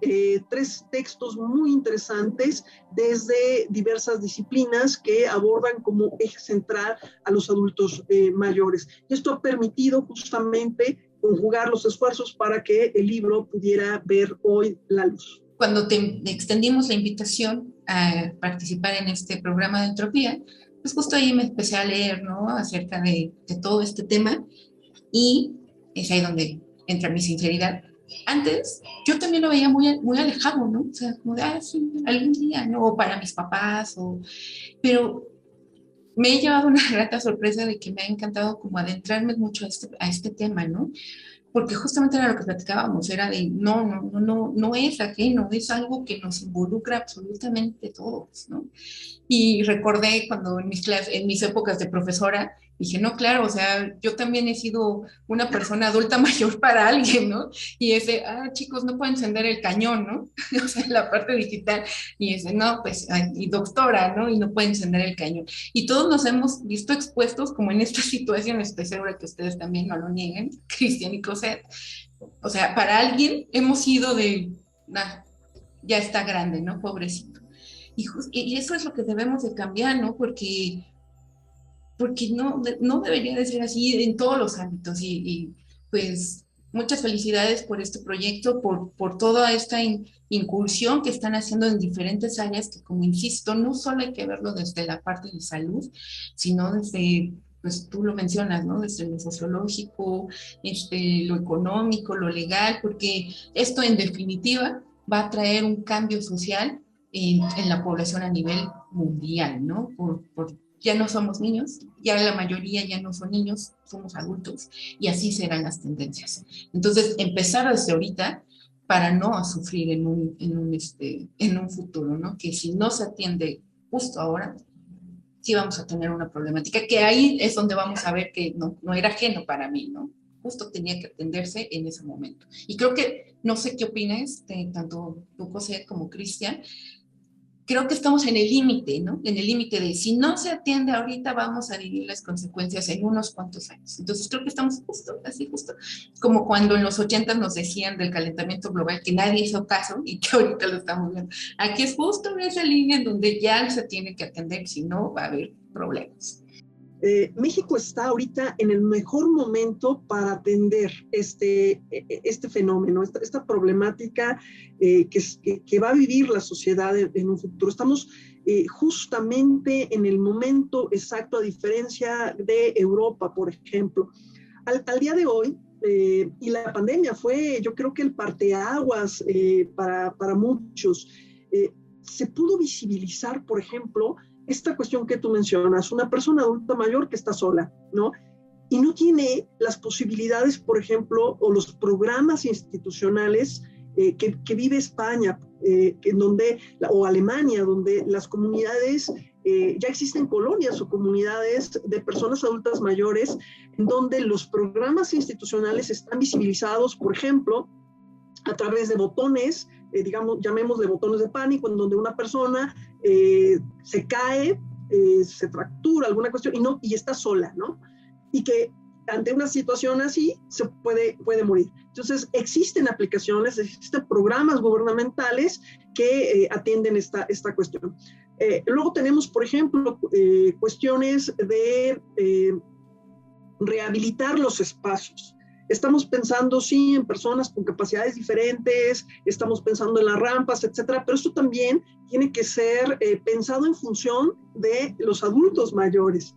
3 textos muy interesantes desde diversas disciplinas que abordan como eje central a los adultos mayores. Y esto ha permitido justamente conjugar los esfuerzos para que el libro pudiera ver hoy la luz. Cuando te extendimos la invitación a participar en este programa de Entropía, pues justo ahí me empecé a leer, ¿no?, acerca de todo este tema, y es ahí donde entra mi sinceridad. Antes, yo también lo veía muy, muy alejado, ¿no? O sea, como de, sí, algún día, ¿no? O para mis papás, pero me he llevado una grata sorpresa de que me ha encantado como adentrarme mucho a este tema, ¿no? Porque justamente era lo que platicábamos, era de no es ajeno, es algo que nos involucra absolutamente todos, ¿no? Y recordé cuando en mis épocas de profesora, dije, no, claro, o sea, yo también he sido una persona adulta mayor para alguien, ¿no? Y chicos, no puedo encender el cañón, ¿no? O sea, la parte digital, y no, pues, y doctora, ¿no? Y no puede encender el cañón. Y todos nos hemos visto expuestos como en esta situación, estoy segura que ustedes también no lo nieguen, Cristian y Cosette. O sea, para alguien hemos sido ya está grande, ¿no? Pobrecito. Y eso es lo que debemos de cambiar, ¿no? Porque no debería de ser así en todos los ámbitos, y pues muchas felicidades por este proyecto, por toda esta incursión que están haciendo en diferentes áreas que, como insisto, no solo hay que verlo desde la parte de salud, sino desde, pues tú lo mencionas, ¿no? Desde lo sociológico, lo económico, lo legal, porque esto en definitiva va a traer un cambio social en la población a nivel mundial, ¿no? Ya no somos niños, ya la mayoría ya no son niños, somos adultos, y así serán las tendencias. Entonces, empezar desde ahorita para no sufrir en un futuro, ¿no? Que si no se atiende justo ahora, sí vamos a tener una problemática, que ahí es donde vamos a ver que no era ajeno para mí, ¿no? Justo tenía que atenderse en ese momento. Y creo que, no sé qué opinas, tanto tú, José, como Cristian, creo que estamos en el límite, ¿no? En el límite de si no se atiende ahorita, vamos a vivir las consecuencias en unos cuantos años. Entonces creo que estamos justo, como cuando en los 80 nos decían del calentamiento global que nadie hizo caso y que ahorita lo estamos viendo. Aquí es justo en esa línea en donde ya se tiene que atender, si no va a haber problemas. México está ahorita en el mejor momento para atender este fenómeno, esta problemática que va a vivir la sociedad en un futuro. Estamos justamente en el momento exacto, a diferencia de Europa, por ejemplo. Al día de hoy, y la pandemia fue, yo creo que el parteaguas para muchos, se pudo visibilizar, por ejemplo, esta cuestión que tú mencionas, una persona adulta mayor que está sola, ¿no? Y no tiene las posibilidades, por ejemplo, o los programas institucionales que vive España, o Alemania, donde las comunidades, ya existen colonias o comunidades de personas adultas mayores, en donde los programas institucionales están visibilizados, por ejemplo, a través de botones, llamémosle botones de pánico, en donde una persona se cae, se fractura alguna cuestión y está sola, ¿no? Y que ante una situación así se puede morir. Entonces, existen aplicaciones, existen programas gubernamentales que atienden esta cuestión. Luego tenemos, por ejemplo, cuestiones de rehabilitar los espacios. Estamos pensando, sí, en personas con capacidades diferentes, estamos pensando en las rampas, etcétera, pero esto también tiene que ser pensado en función de los adultos mayores.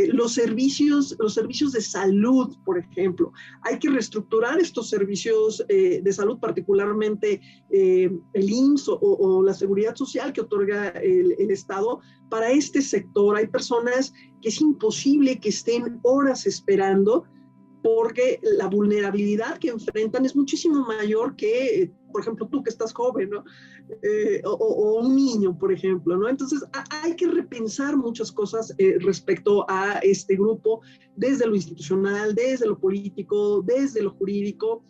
Los servicios de salud, por ejemplo. Hay que reestructurar estos servicios de salud, particularmente el IMSS o la seguridad social que otorga el Estado para este sector. Hay personas que es imposible que estén horas esperando, porque la vulnerabilidad que enfrentan es muchísimo mayor que, por ejemplo, tú que estás joven, ¿no? O un niño, por ejemplo, ¿no? Entonces, hay que repensar muchas cosas respecto a este grupo, desde lo institucional, desde lo político, desde lo jurídico,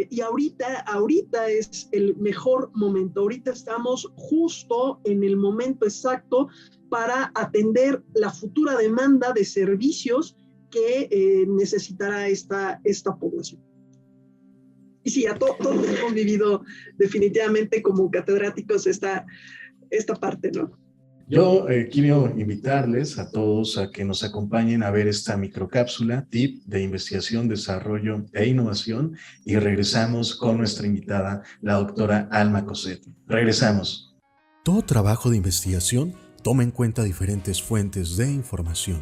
y ahorita es el mejor momento. Ahorita estamos justo en el momento exacto para atender la futura demanda de servicios que necesitará esta población. Y sí, a todos hemos vivido definitivamente como catedráticos esta parte, ¿no? Yo quiero invitarles a todos a que nos acompañen a ver esta microcápsula, tip de investigación, desarrollo e innovación, y regresamos con nuestra invitada, la doctora Alma Cosset. Regresamos. Todo trabajo de investigación toma en cuenta diferentes fuentes de información,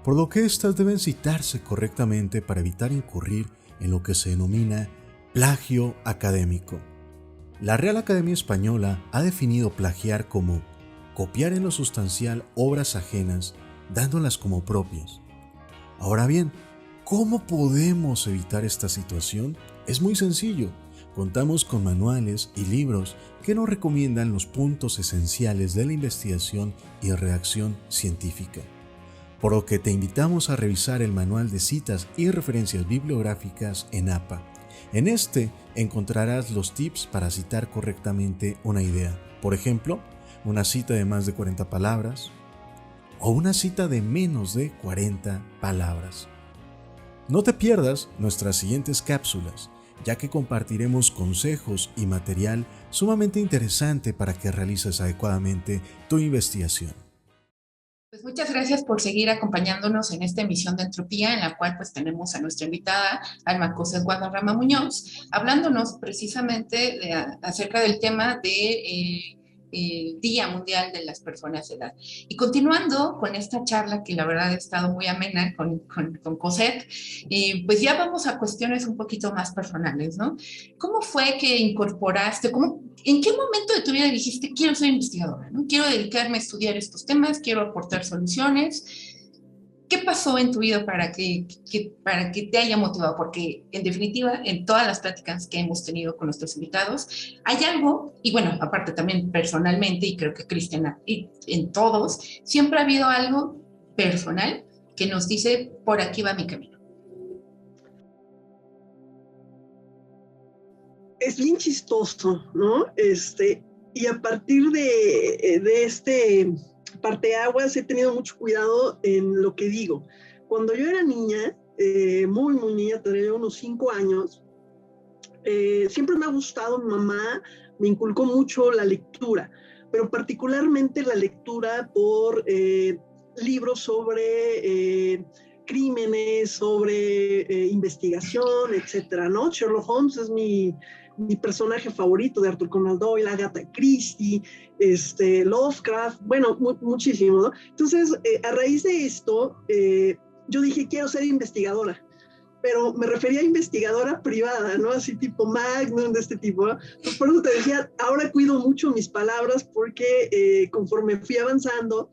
por lo que éstas deben citarse correctamente para evitar incurrir en lo que se denomina plagio académico. La Real Academia Española ha definido plagiar como copiar en lo sustancial obras ajenas, dándolas como propias. Ahora bien, ¿cómo podemos evitar esta situación? Es muy sencillo. Contamos con manuales y libros que nos recomiendan los puntos esenciales de la investigación y redacción científica, por lo que te invitamos a revisar el manual de citas y referencias bibliográficas en APA. En este encontrarás los tips para citar correctamente una idea, por ejemplo, una cita de más de 40 palabras o una cita de menos de 40 palabras. No te pierdas nuestras siguientes cápsulas, ya que compartiremos consejos y material sumamente interesante para que realices adecuadamente tu investigación. Pues Pues muchas gracias por seguir acompañándonos en esta emisión de Entropía, en la cual pues tenemos a nuestra invitada, Alma Cosette Guadarrama Muñoz, hablándonos precisamente acerca del tema de Día Mundial de las Personas de Edad. Y continuando con esta charla, que la verdad ha estado muy amena con Cosette, pues ya vamos a cuestiones un poquito más personales, ¿no? ¿Cómo fue que incorporaste, en qué momento de tu vida dijiste, quiero ser investigadora, ¿no? Quiero dedicarme a estudiar estos temas, quiero aportar soluciones? ¿Qué pasó en tu vida para que te haya motivado? Porque, en definitiva, en todas las pláticas que hemos tenido con nuestros invitados, hay algo, y bueno, aparte también personalmente, y creo que Cristian, y en todos, siempre ha habido algo personal que nos dice, por aquí va mi camino. Es bien chistoso, ¿no? Y a partir de este parteaguas he tenido mucho cuidado en lo que digo. Cuando yo era niña, muy niña, tenía unos 5 años, siempre me ha gustado, mi mamá me inculcó mucho la lectura, pero particularmente la lectura por libros sobre crímenes, sobre investigación, etcétera, ¿no? Sherlock Holmes es mi personaje favorito, de Arthur Conan Doyle, Agatha Christie, Lovecraft, bueno, muchísimo, ¿no? Entonces, a raíz de esto, yo dije, quiero ser investigadora, pero me refería a investigadora privada, ¿no? Así tipo Magnum, de este tipo, ¿no? Pues por eso te decía, ahora cuido mucho mis palabras porque conforme fui avanzando,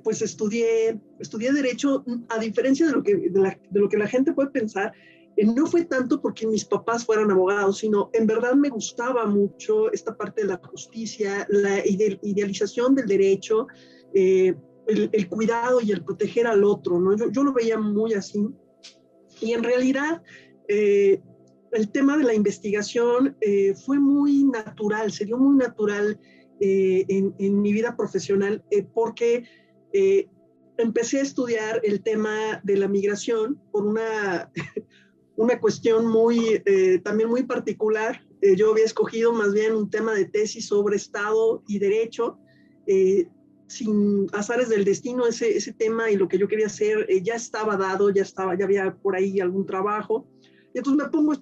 pues estudié Derecho, a diferencia de lo que la gente puede pensar. No fue tanto porque mis papás fueran abogados, sino en verdad me gustaba mucho esta parte de la justicia, la idealización del derecho, el cuidado y el proteger al otro, ¿no? Yo lo veía muy así. Y en realidad, el tema de la investigación fue muy natural, se dio muy natural en mi vida profesional, porque empecé a estudiar el tema de la migración por una cuestión también muy particular. Yo había escogido más bien un tema de tesis sobre Estado y Derecho, sin azares del destino. Ese tema y lo que yo quería hacer ya estaba dado, ya había por ahí algún trabajo. Y entonces me pongo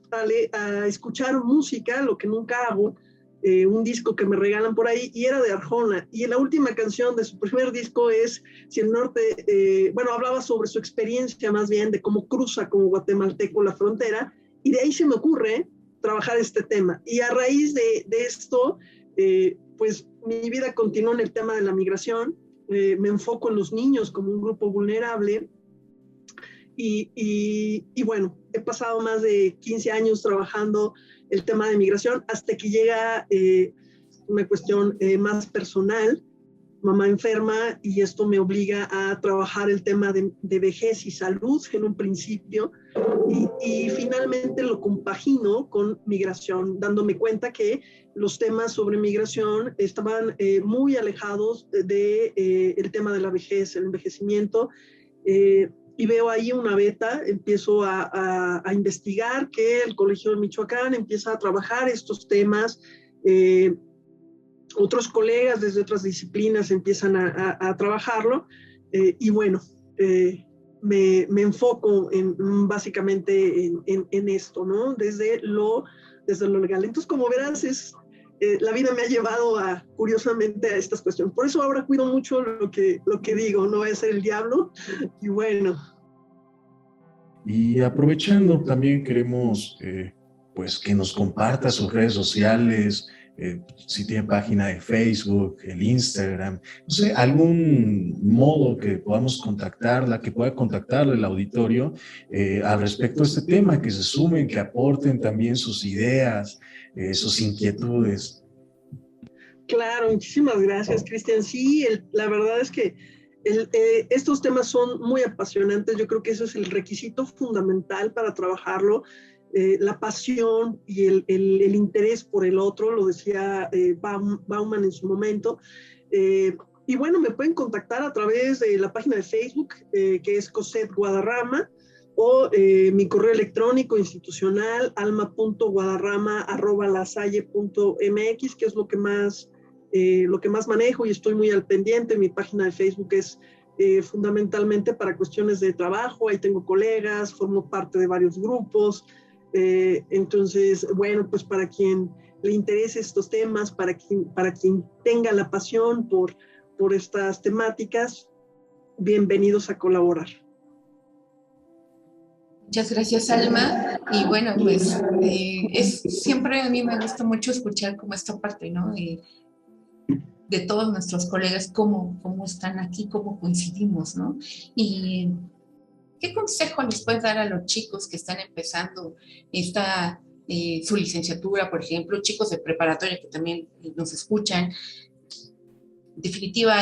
a escuchar música, lo que nunca hago, un disco que me regalan por ahí, y era de Arjona, y la última canción de su primer disco es Si el Norte, hablaba sobre su experiencia más bien de cómo cruza como guatemalteco la frontera, y de ahí se me ocurre trabajar este tema, y a raíz de esto, pues mi vida continuó en el tema de la migración. Me enfoco en los niños como un grupo vulnerable, y bueno, he pasado más de 15 años trabajando el tema de migración hasta que llega una cuestión más personal, mamá enferma, y esto me obliga a trabajar el tema de vejez y salud en un principio, y finalmente lo compagino con migración, dándome cuenta que los temas sobre migración estaban muy alejados del tema de la vejez, el envejecimiento, y veo ahí una beta. Empiezo a investigar que el Colegio de Michoacán empieza a trabajar estos temas, otros colegas desde otras disciplinas empiezan a trabajarlo, y bueno, me enfoco básicamente en esto, ¿no? Desde lo legal. Entonces, como verás, la vida me ha llevado curiosamente a estas cuestiones. Por eso ahora cuido mucho lo que digo, no voy a ser el diablo, y bueno. Y aprovechando, también queremos pues que nos comparta sus redes sociales, si tiene página de Facebook, el Instagram, no sé, algún modo que podamos contactarla, que pueda contactarle el auditorio al respecto de este tema, que se sumen, que aporten también sus ideas, sus inquietudes. Claro, muchísimas gracias, Cristian. Sí, la verdad es que estos temas son muy apasionantes. Yo creo que eso es el requisito fundamental para trabajarlo. La pasión y el interés por el otro, lo decía Bauman en su momento. Y bueno, me pueden contactar a través de la página de Facebook, que es Cosette Guadarrama, o mi correo electrónico institucional, alma.guadarrama@lasalle.mx, que es lo que más manejo, y estoy muy al pendiente. Mi página de Facebook es fundamentalmente para cuestiones de trabajo. Ahí tengo colegas, formo parte de varios grupos. Entonces, bueno, pues para quien le interese estos temas, para quien tenga la pasión por estas temáticas, bienvenidos a colaborar. Muchas gracias, Alma. Y bueno, pues siempre a mí me gusta mucho escuchar como esta parte, ¿no? De todos nuestros colegas, cómo están aquí, cómo coincidimos, ¿no? Y ¿qué consejo les puedes dar a los chicos que están empezando su licenciatura, por ejemplo, chicos de preparatoria que también nos escuchan? En definitiva,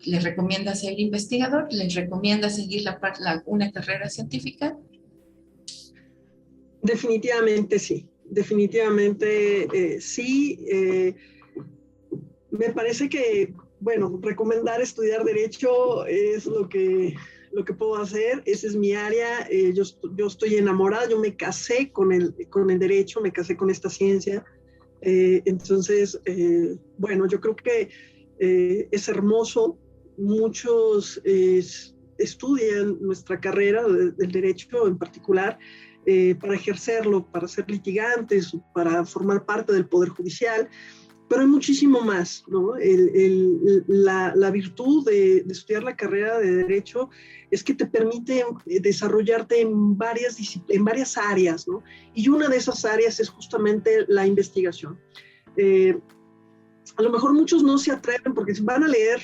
¿les recomienda ser investigador? ¿Les recomienda seguir una carrera científica? Definitivamente sí, sí. Me parece que, bueno, recomendar estudiar Derecho es lo que puedo hacer. Esa es mi área. Yo estoy enamorada, yo me casé con el Derecho, me casé con esta ciencia. Entonces, bueno, yo creo que es hermoso. Muchos estudian nuestra carrera del Derecho en particular, para ejercerlo, para ser litigantes, para formar parte del Poder Judicial, pero hay muchísimo más, ¿no? La virtud de estudiar la carrera de Derecho es que te permite desarrollarte en varias áreas, ¿no? Y una de esas áreas es justamente la investigación. A lo mejor muchos no se atreven porque se van a leer,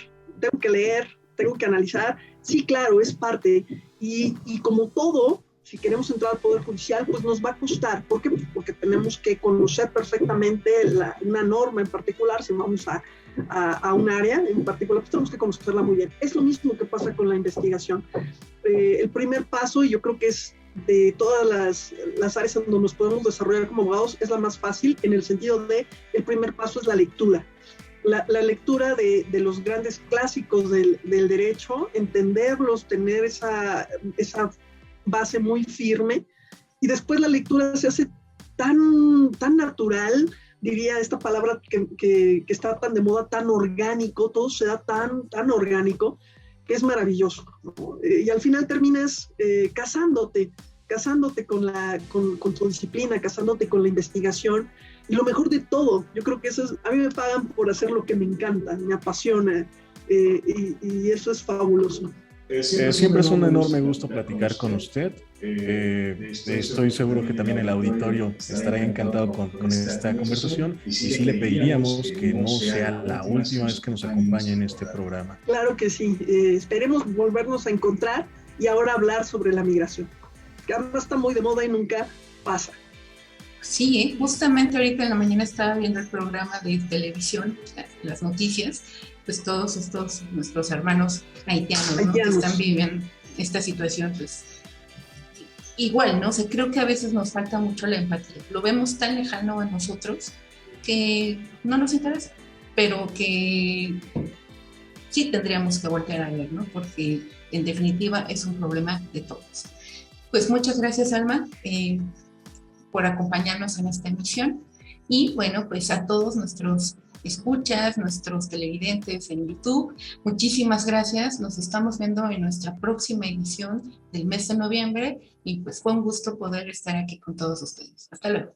tengo que analizar. Sí, claro, es parte. Y como todo, si queremos entrar al Poder Judicial, pues nos va a costar. ¿Por qué? Porque tenemos que conocer perfectamente una norma en particular. Si vamos a un área en particular, pues tenemos que conocerla muy bien. Es lo mismo que pasa con la investigación. El primer paso, y yo creo que es de todas las áreas en donde nos podemos desarrollar como abogados, es la más fácil, en el sentido de el primer paso es la lectura. La lectura de los grandes clásicos del derecho, entenderlos, tener esa base muy firme, y después la lectura se hace tan natural, diría esta palabra que está tan de moda, tan orgánico, todo se da tan orgánico, que es maravilloso, ¿no? Y al final terminas casándote con tu disciplina, casándote con la investigación. Y lo mejor de todo, yo creo que eso es, a mí me pagan por hacer lo que me encanta, me apasiona, y eso es fabuloso. Siempre es un enorme gusto platicar con usted. Estoy seguro que también el auditorio estará encantado con esta conversación, y sí le pediríamos que no sea la última vez que nos acompañe en este programa. Claro que sí, esperemos volvernos a encontrar y ahora hablar sobre la migración, que además está muy de moda y nunca pasa. Sí, justamente ahorita en la mañana estaba viendo el programa de televisión, las noticias, pues todos estos nuestros hermanos haitianos, ¿no? Que están viviendo esta situación, pues igual, ¿no? O sea, creo que a veces nos falta mucho la empatía. Lo vemos tan lejano a nosotros que no nos interesa, pero que sí tendríamos que voltear a ver, ¿no? Porque en definitiva es un problema de todos. Pues muchas gracias, Alma, por acompañarnos en esta emisión, y bueno, pues a todos nuestros escuchas, nuestros televidentes en YouTube, muchísimas gracias. Nos estamos viendo en nuestra próxima edición del mes de noviembre, y pues fue un gusto poder estar aquí con todos ustedes. Hasta luego.